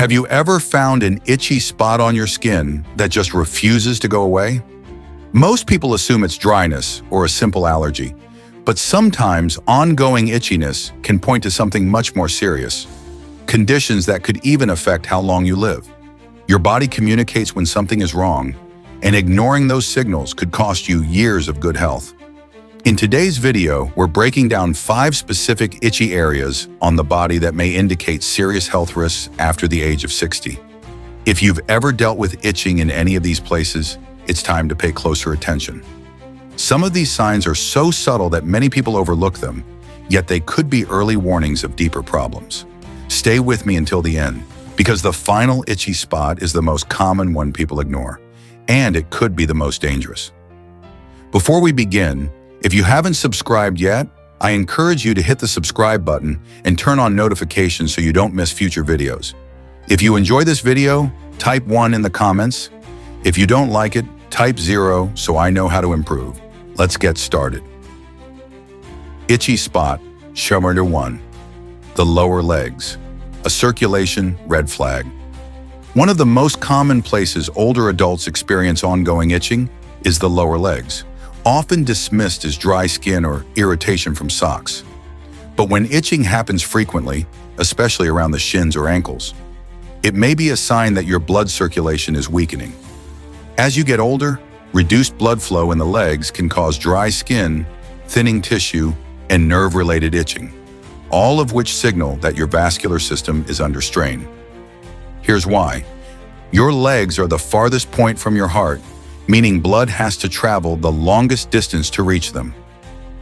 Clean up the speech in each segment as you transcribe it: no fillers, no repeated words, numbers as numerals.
Have you ever found an itchy spot on your skin that just refuses to go away? Most people assume it's dryness or a simple allergy, but sometimes ongoing itchiness can point to something much more serious. Conditions that could even affect how long you live. Your body communicates when something is wrong, and ignoring those signals could cost you years of good health. In today's video, we're breaking down 5 specific itchy areas on the body that may indicate serious health risks after the age of 60. If you've ever dealt with itching in any of these places, it's time to pay closer attention. Some of these signs are so subtle that many people overlook them, yet they could be early warnings of deeper problems. Stay with me until the end, because the final itchy spot is the most common one people ignore, and it could be the most dangerous. Before we begin, if you haven't subscribed yet, I encourage you to hit the subscribe button and turn on notifications so you don't miss future videos. If you enjoy this video, type 1 in the comments. If you don't like it, type 0 so I know how to improve. Let's get started. Itchy spot, number 1. The lower legs. A circulation red flag. One of the most common places older adults experience ongoing itching is the lower legs, often dismissed as dry skin or irritation from socks. But when itching happens frequently, especially around the shins or ankles, it may be a sign that your blood circulation is weakening. As you get older, reduced blood flow in the legs can cause dry skin, thinning tissue, and nerve-related itching, all of which signal that your vascular system is under strain. Here's why. Your legs are the farthest point from your heart, meaning blood has to travel the longest distance to reach them.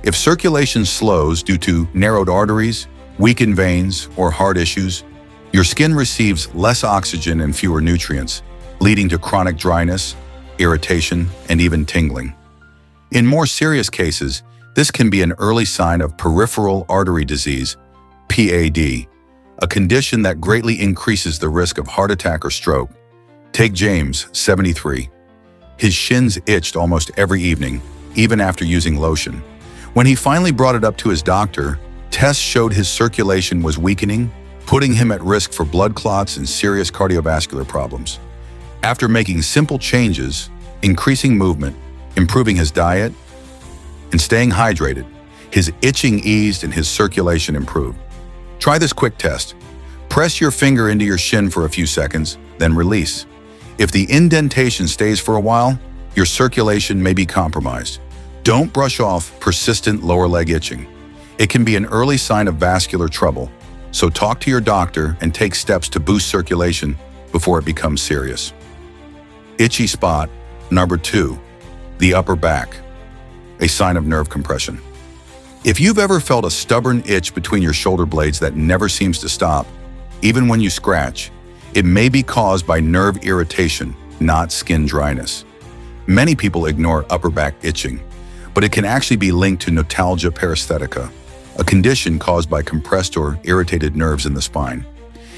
If circulation slows due to narrowed arteries, weakened veins, or heart issues, your skin receives less oxygen and fewer nutrients, leading to chronic dryness, irritation, and even tingling. In more serious cases, this can be an early sign of peripheral artery disease, PAD, a condition that greatly increases the risk of heart attack or stroke. Take James, 73. His shins itched almost every evening, even after using lotion. When he finally brought it up to his doctor, tests showed his circulation was weakening, putting him at risk for blood clots and serious cardiovascular problems. After making simple changes, increasing movement, improving his diet, and staying hydrated, his itching eased and his circulation improved. Try this quick test. Press your finger into your shin for a few seconds, then release. If the indentation stays for a while, your circulation may be compromised. Don't brush off persistent lower leg itching. It can be an early sign of vascular trouble, so talk to your doctor and take steps to boost circulation before it becomes serious. Itchy spot, number 2, the upper back, a sign of nerve compression. If you've ever felt a stubborn itch between your shoulder blades that never seems to stop, even when you scratch, it may be caused by nerve irritation, not skin dryness. Many people ignore upper back itching, but it can actually be linked to notalgia paresthetica, a condition caused by compressed or irritated nerves in the spine.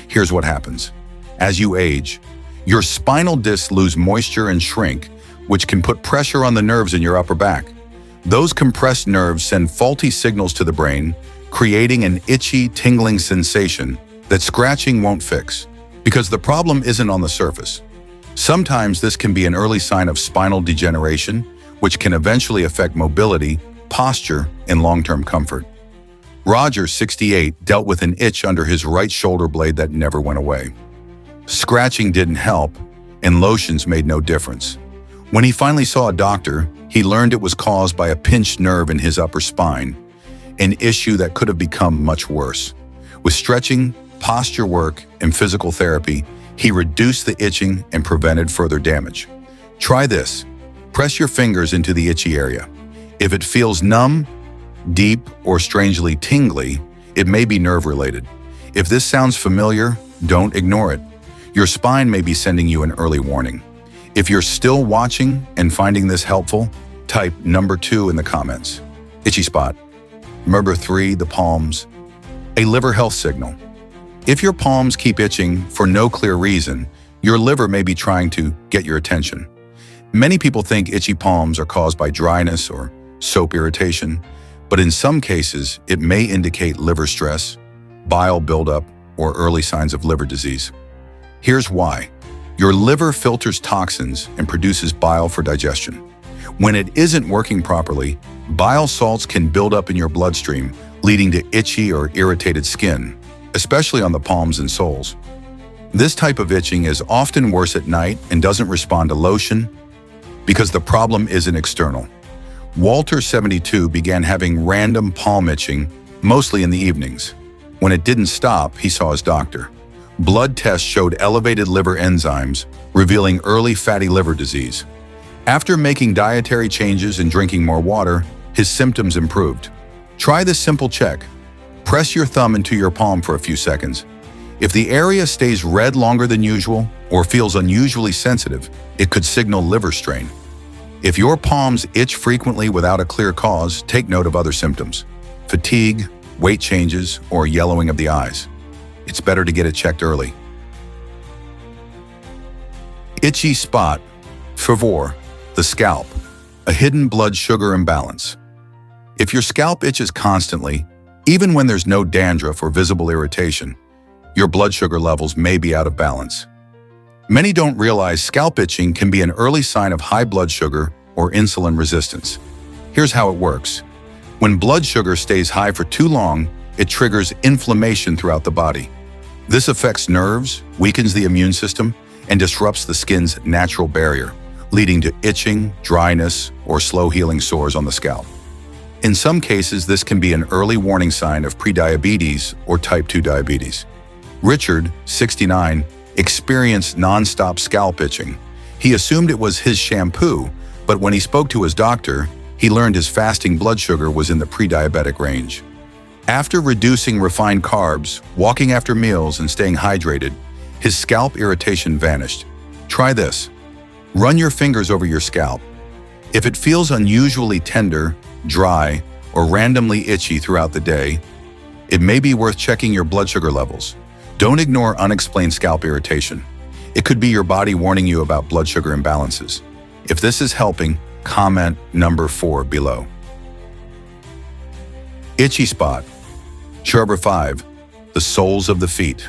Here's what happens. As you age, your spinal discs lose moisture and shrink, which can put pressure on the nerves in your upper back. Those compressed nerves send faulty signals to the brain, creating an itchy, tingling sensation that scratching won't fix, because the problem isn't on the surface. Sometimes this can be an early sign of spinal degeneration, which can eventually affect mobility, posture, and long-term comfort. Roger, 68, dealt with an itch under his right shoulder blade that never went away. Scratching didn't help, and lotions made no difference. When he finally saw a doctor, he learned it was caused by a pinched nerve in his upper spine, an issue that could have become much worse. With stretching, posture work, and physical therapy, he reduced the itching and prevented further damage. Try this. Press your fingers into the itchy area. If it feels numb, deep, or strangely tingly, it may be nerve-related. If this sounds familiar, don't ignore it. Your spine may be sending you an early warning. If you're still watching and finding this helpful, type number 2 in the comments. Itchy spot. Number 3, the palms, a liver health signal. If your palms keep itching for no clear reason, your liver may be trying to get your attention. Many people think itchy palms are caused by dryness or soap irritation, but in some cases, it may indicate liver stress, bile buildup, or early signs of liver disease. Here's why. Your liver filters toxins and produces bile for digestion. When it isn't working properly, bile salts can build up in your bloodstream, leading to itchy or irritated skin, especially on the palms and soles. This type of itching is often worse at night and doesn't respond to lotion because the problem isn't external. Walter, 72, began having random palm itching, mostly in the evenings. When it didn't stop, he saw his doctor. Blood tests showed elevated liver enzymes, revealing early fatty liver disease. After making dietary changes and drinking more water, his symptoms improved. Try this simple check. Press your thumb into your palm for a few seconds. If the area stays red longer than usual or feels unusually sensitive, it could signal liver strain. If your palms itch frequently without a clear cause, take note of other symptoms: fatigue, weight changes, or yellowing of the eyes. It's better to get it checked early. Itchy spot. Favor, the scalp, a hidden blood sugar imbalance. If your scalp itches constantly, even when there's no dandruff or visible irritation, your blood sugar levels may be out of balance. Many don't realize scalp itching can be an early sign of high blood sugar or insulin resistance. Here's how it works. When blood sugar stays high for too long, it triggers inflammation throughout the body. This affects nerves, weakens the immune system, and disrupts the skin's natural barrier, leading to itching, dryness, or slow-healing sores on the scalp. In some cases, this can be an early warning sign of prediabetes or type 2 diabetes. Richard, 69, experienced non-stop scalp itching. He assumed it was his shampoo, but when he spoke to his doctor, he learned his fasting blood sugar was in the pre-diabetic range. After reducing refined carbs, walking after meals, and staying hydrated, his scalp irritation vanished. Try this. Run your fingers over your scalp. If it feels unusually tender, dry, or randomly itchy throughout the day, it may be worth checking your blood sugar levels. Don't ignore unexplained scalp irritation. It could be your body warning you about blood sugar imbalances. If this is helping, comment number 4 below. Itchy spot. Number 5, the soles of the feet.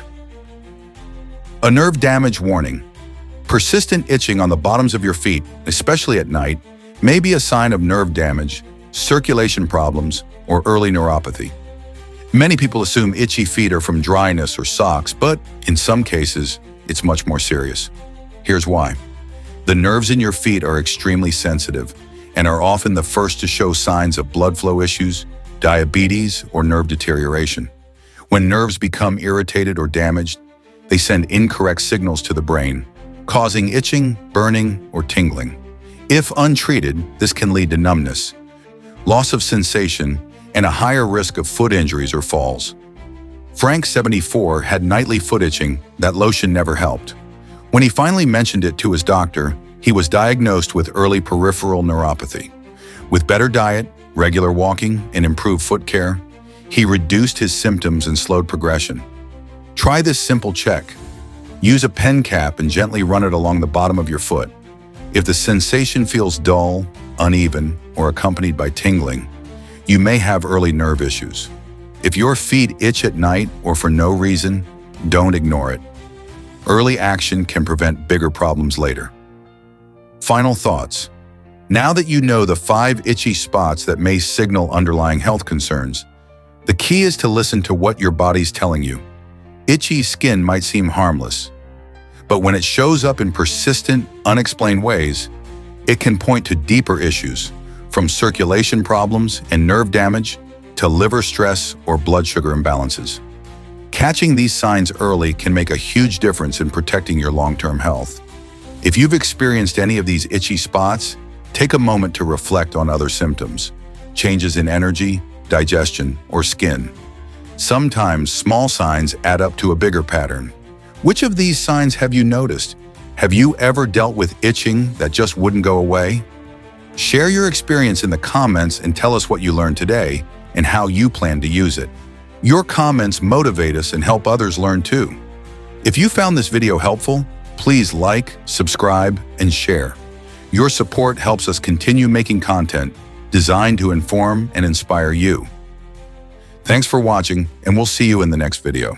A nerve damage warning. Persistent itching on the bottoms of your feet, especially at night, may be a sign of nerve damage, circulation problems, or early neuropathy. Many people assume itchy feet are from dryness or socks, but in some cases, it's much more serious. Here's why. The nerves in your feet are extremely sensitive and are often the first to show signs of blood flow issues, diabetes, or nerve deterioration. When nerves become irritated or damaged, they send incorrect signals to the brain, causing itching, burning, or tingling. If untreated, this can lead to numbness, loss of sensation, and a higher risk of foot injuries or falls. Frank, 74, had nightly foot itching that lotion never helped. When he finally mentioned it to his doctor, he was diagnosed with early peripheral neuropathy. With better diet, regular walking, and improved foot care, he reduced his symptoms and slowed progression. Try this simple check. Use a pen cap and gently run it along the bottom of your foot. If the sensation feels dull, uneven, or accompanied by tingling, you may have early nerve issues. If your feet itch at night or for no reason, don't ignore it. Early action can prevent bigger problems later. Final thoughts. Now that you know the 5 itchy spots that may signal underlying health concerns, the key is to listen to what your body's telling you. Itchy skin might seem harmless, but when it shows up in persistent, unexplained ways, it can point to deeper issues, from circulation problems and nerve damage to liver stress or blood sugar imbalances. Catching these signs early can make a huge difference in protecting your long-term health. If you've experienced any of these itchy spots, take a moment to reflect on other symptoms, changes in energy, digestion, or skin. Sometimes small signs add up to a bigger pattern. Which of these signs have you noticed? Have you ever dealt with itching that just wouldn't go away? Share your experience in the comments and tell us what you learned today and how you plan to use it. Your comments motivate us and help others learn too. If you found this video helpful, please like, subscribe, and share. Your support helps us continue making content designed to inform and inspire you. Thanks for watching, and we'll see you in the next video.